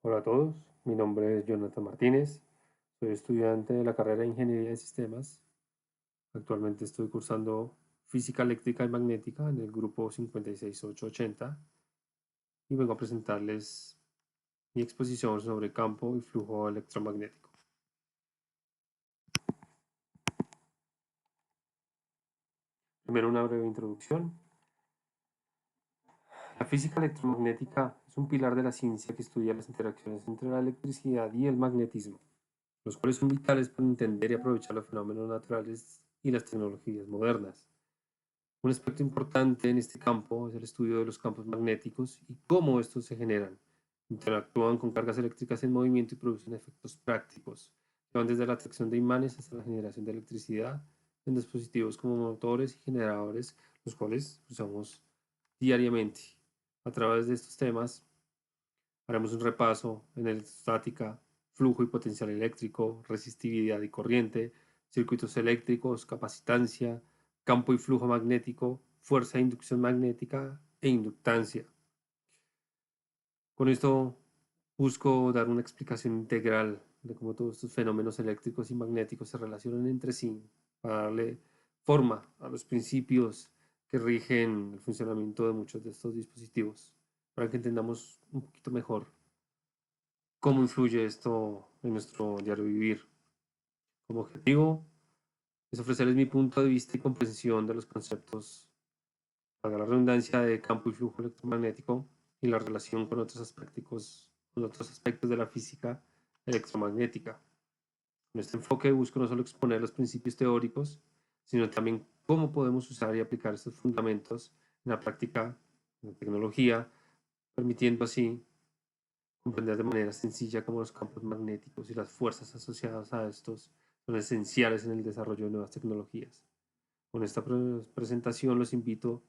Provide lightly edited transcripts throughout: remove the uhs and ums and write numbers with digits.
Hola a todos, mi nombre es Jonathan Martínez, soy estudiante de la carrera de Ingeniería de Sistemas. Actualmente estoy cursando Física Eléctrica y Magnética en el grupo 56880 y vengo a presentarles mi exposición sobre campo y flujo electromagnético. Primero una breve introducción. La física electromagnética es un pilar de la ciencia que estudia las interacciones entre la electricidad y el magnetismo, los cuales son vitales para entender y aprovechar los fenómenos naturales y las tecnologías modernas. Un aspecto importante en este campo es el estudio de los campos magnéticos y cómo estos se generan. Interactúan con cargas eléctricas en movimiento y producen efectos prácticos, que van desde la atracción de imanes hasta la generación de electricidad en dispositivos como motores y generadores, los cuales usamos diariamente. A través de estos temas haremos un repaso en electrostática, flujo y potencial eléctrico, resistividad y corriente, circuitos eléctricos, capacitancia, campo y flujo magnético, fuerza e inducción magnética e inductancia. Con esto busco dar una explicación integral de cómo todos estos fenómenos eléctricos y magnéticos se relacionan entre sí para darle forma a los principios que rigen el funcionamiento de muchos de estos dispositivos, para que entendamos un poquito mejor cómo influye esto en nuestro diario vivir. Como objetivo es ofrecerles mi punto de vista y comprensión de los conceptos, para la redundancia, de campo y flujo electromagnético y la relación con otros aspectos de la física electromagnética. En este enfoque busco no solo exponer los principios teóricos, sino también cómo podemos usar y aplicar estos fundamentos en la práctica de la tecnología, permitiendo así comprender de manera sencilla cómo los campos magnéticos y las fuerzas asociadas a estos son esenciales en el desarrollo de nuevas tecnologías. Con esta presentación los invito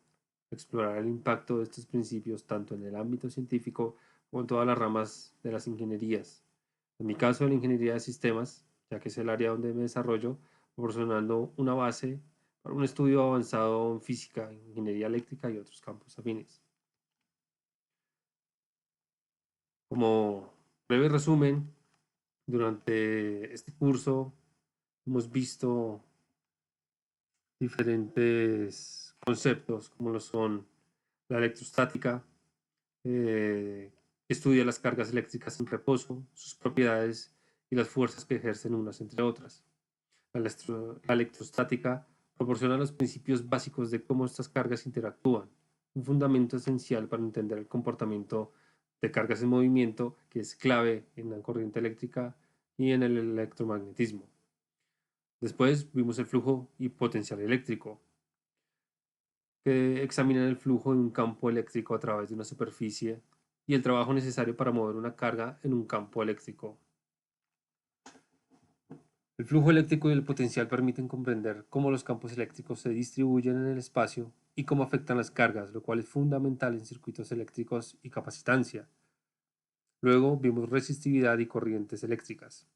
a explorar el impacto de estos principios tanto en el ámbito científico como en todas las ramas de las ingenierías. En mi caso, en la ingeniería de sistemas, ya que es el área donde me desarrollo, proporcionando una base para un estudio avanzado en física, ingeniería eléctrica y otros campos afines. Como breve resumen, durante este curso hemos visto diferentes conceptos como lo son la electrostática, que estudia las cargas eléctricas en reposo, sus propiedades y las fuerzas que ejercen unas entre otras. La electrostática proporciona los principios básicos de cómo estas cargas interactúan, un fundamento esencial para entender el comportamiento de cargas en movimiento que es clave en la corriente eléctrica y en el electromagnetismo. Después vimos el flujo y potencial eléctrico, que examinan el flujo de un campo eléctrico a través de una superficie y el trabajo necesario para mover una carga en un campo eléctrico. El flujo eléctrico y el potencial permiten comprender cómo los campos eléctricos se distribuyen en el espacio y cómo afectan las cargas, lo cual es fundamental en circuitos eléctricos y capacitancia. Luego vimos resistividad y corrientes eléctricas,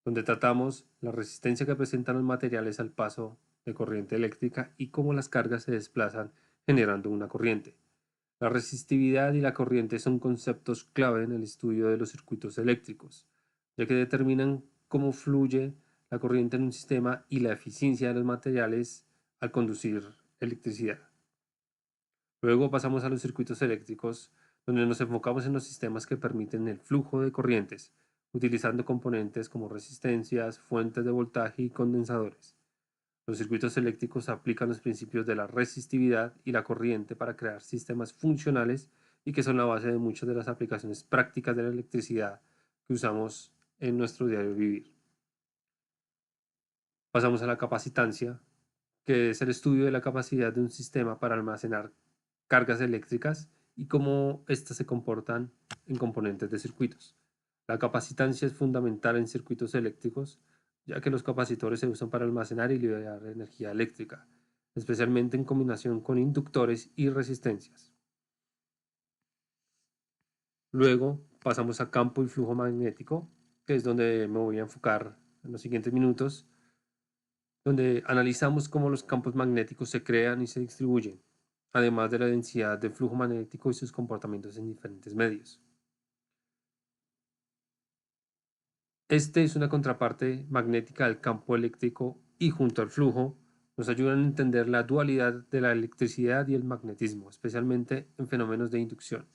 donde tratamos la resistencia que presentan los materiales al paso de corriente eléctrica y cómo las cargas se desplazan generando una corriente. La resistividad y la corriente son conceptos clave en el estudio de los circuitos eléctricos, ya que determinan cómo fluye la corriente en un sistema y la eficiencia de los materiales al conducir electricidad. Luego pasamos a los circuitos eléctricos, donde nos enfocamos en los sistemas que permiten el flujo de corrientes, utilizando componentes como resistencias, fuentes de voltaje y condensadores. Los circuitos eléctricos aplican los principios de la resistividad y la corriente para crear sistemas funcionales y que son la base de muchas de las aplicaciones prácticas de la electricidad que usamos en nuestro diario vivir. Pasamos a la capacitancia, que es el estudio de la capacidad de un sistema para almacenar cargas eléctricas y cómo éstas se comportan en componentes de circuitos. La capacitancia es fundamental en circuitos eléctricos, ya que los capacitores se usan para almacenar y liberar energía eléctrica, especialmente en combinación con inductores y resistencias. Luego pasamos a campo y flujo magnético, que es donde me voy a enfocar en los siguientes minutos, donde analizamos cómo los campos magnéticos se crean y se distribuyen, además de la densidad del flujo magnético y sus comportamientos en diferentes medios. Este es una contraparte magnética del campo eléctrico y junto al flujo nos ayudan a entender la dualidad de la electricidad y el magnetismo, especialmente en fenómenos de inducción.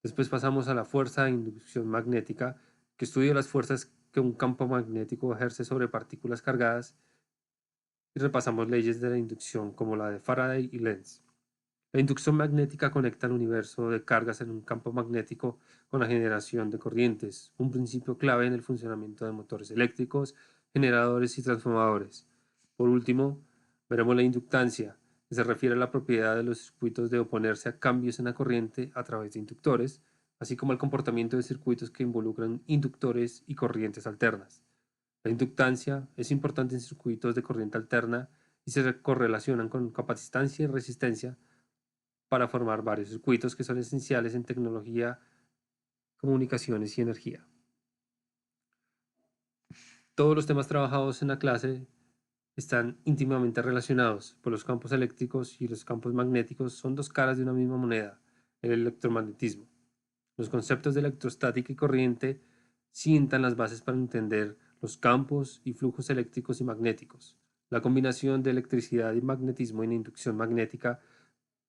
Después pasamos a la fuerza de inducción magnética, que estudia las fuerzas que un campo magnético ejerce sobre partículas cargadas, y repasamos leyes de la inducción como la de Faraday y Lenz. La inducción magnética conecta el universo de cargas en un campo magnético con la generación de corrientes, un principio clave en el funcionamiento de motores eléctricos, generadores y transformadores. Por último, veremos la inductancia, que se refiere a la propiedad de los circuitos de oponerse a cambios en la corriente a través de inductores, así como el comportamiento de circuitos que involucran inductores y corrientes alternas. La inductancia es importante en circuitos de corriente alterna y se correlacionan con capacitancia y resistencia para formar varios circuitos que son esenciales en tecnología, comunicaciones y energía. Todos los temas trabajados en la clase están íntimamente relacionados, pues los campos eléctricos y los campos magnéticos son dos caras de una misma moneda, el electromagnetismo. Los conceptos de electrostática y corriente sientan las bases para entender los campos y flujos eléctricos y magnéticos. La combinación de electricidad y magnetismo en inducción magnética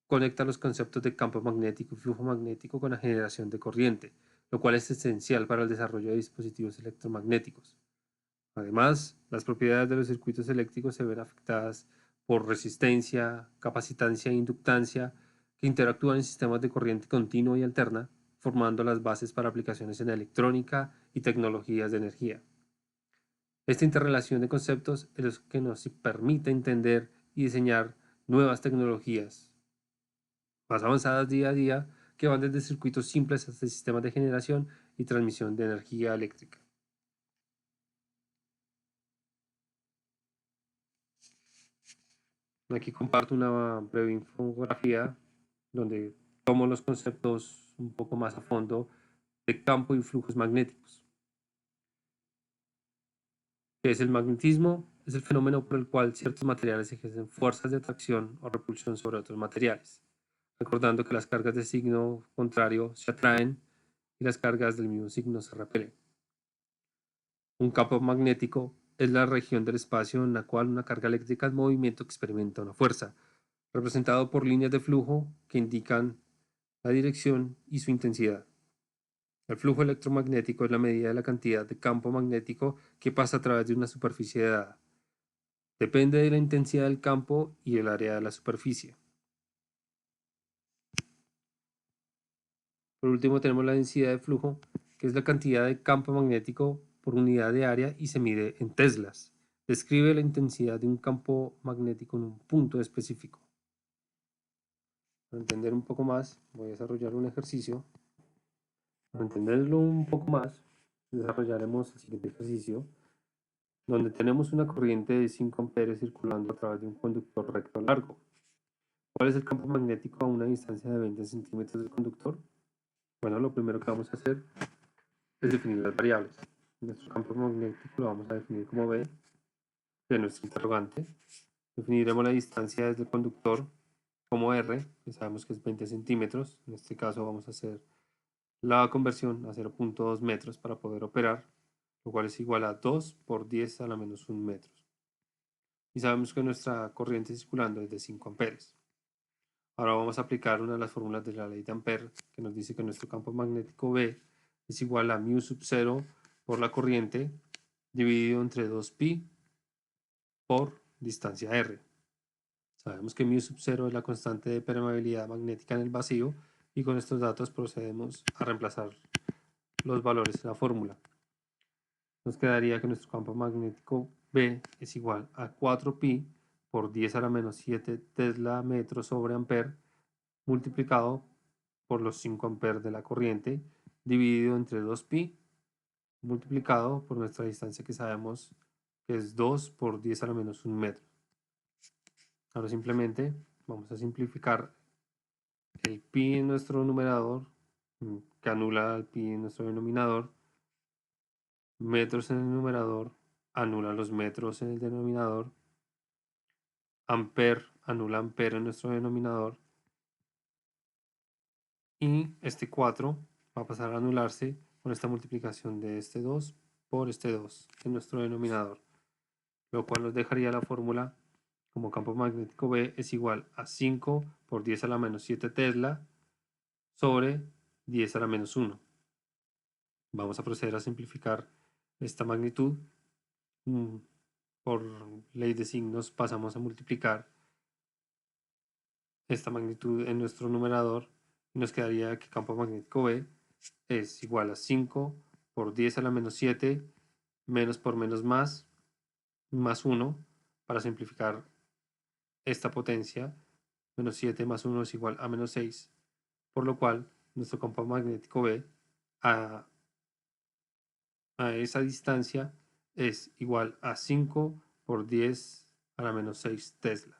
conecta los conceptos de campo magnético y flujo magnético con la generación de corriente, lo cual es esencial para el desarrollo de dispositivos electromagnéticos. Además, las propiedades de los circuitos eléctricos se ven afectadas por resistencia, capacitancia e inductancia, que interactúan en sistemas de corriente continua y alterna, formando las bases para aplicaciones en electrónica y tecnologías de energía. Esta interrelación de conceptos es lo que nos permite entender y diseñar nuevas tecnologías más avanzadas día a día, que van desde circuitos simples hasta sistemas de generación y transmisión de energía eléctrica. Aquí comparto una breve infografía donde tomo los conceptos un poco más a fondo de campo y flujos magnéticos. ¿Qué es el magnetismo? Es el fenómeno por el cual ciertos materiales ejercen fuerzas de atracción o repulsión sobre otros materiales, recordando que las cargas de signo contrario se atraen y las cargas del mismo signo se repelen. Un campo magnético es la región del espacio en la cual una carga eléctrica en movimiento experimenta una fuerza, representado por líneas de flujo que indican la dirección y su intensidad. El flujo electromagnético es la medida de la cantidad de campo magnético que pasa a través de una superficie dada. Depende de la intensidad del campo y el área de la superficie. Por último tenemos la densidad de flujo, que es la cantidad de campo magnético por unidad de área y se mide en teslas. Describe la intensidad de un campo magnético en un punto específico. Para entender un poco más, voy a desarrollar un ejercicio. Para entenderlo un poco más, desarrollaremos el siguiente ejercicio, donde tenemos una corriente de 5 amperes circulando a través de un conductor recto largo. ¿Cuál es el campo magnético a una distancia de 20 centímetros del conductor? Bueno, lo primero que vamos a hacer es definir las variables. Nuestro campo magnético lo vamos a definir como B, de nuestro interrogante. Definiremos la distancia desde el conductor como R, que sabemos que es 20 centímetros. En este caso vamos a hacer la conversión a 0.2 metros para poder operar, lo cual es igual a 2 por 10 a la menos 1 metros. Y sabemos que nuestra corriente circulando es de 5 amperes. Ahora vamos a aplicar una de las fórmulas de la ley de Ampere, que nos dice que nuestro campo magnético B es igual a μ sub 0 por la corriente dividido entre 2pi por distancia r. Sabemos que μ sub 0 es la constante de permeabilidad magnética en el vacío y con estos datos procedemos a reemplazar los valores en la fórmula. Nos quedaría que nuestro campo magnético B es igual a 4pi por 10 a la menos 7 tesla metro sobre ampere multiplicado por los 5 amperes de la corriente dividido entre 2pi multiplicado por nuestra distancia que sabemos que es 2 por 10 a la menos 1 metro. Ahora simplemente vamos a simplificar el pi en nuestro numerador, que anula al pi en nuestro denominador, metros en el numerador, anula los metros en el denominador, amper anula ampere en nuestro denominador, y este 4 va a pasar a anularse con esta multiplicación de este 2 por este 2 en nuestro denominador, lo cual nos dejaría la fórmula como campo magnético B es igual a 5 por 10 a la menos 7 Tesla sobre 10 a la menos 1. Vamos a proceder a simplificar esta magnitud. Por ley de signos pasamos a multiplicar esta magnitud en nuestro numerador y nos quedaría que campo magnético B es igual a 5 por 10 a la menos 7 menos por menos más 1 para simplificar esta potencia. Menos 7 más 1 es igual a menos 6, por lo cual nuestro campo magnético B a esa distancia es igual a 5 por 10 a la menos 6 Tesla.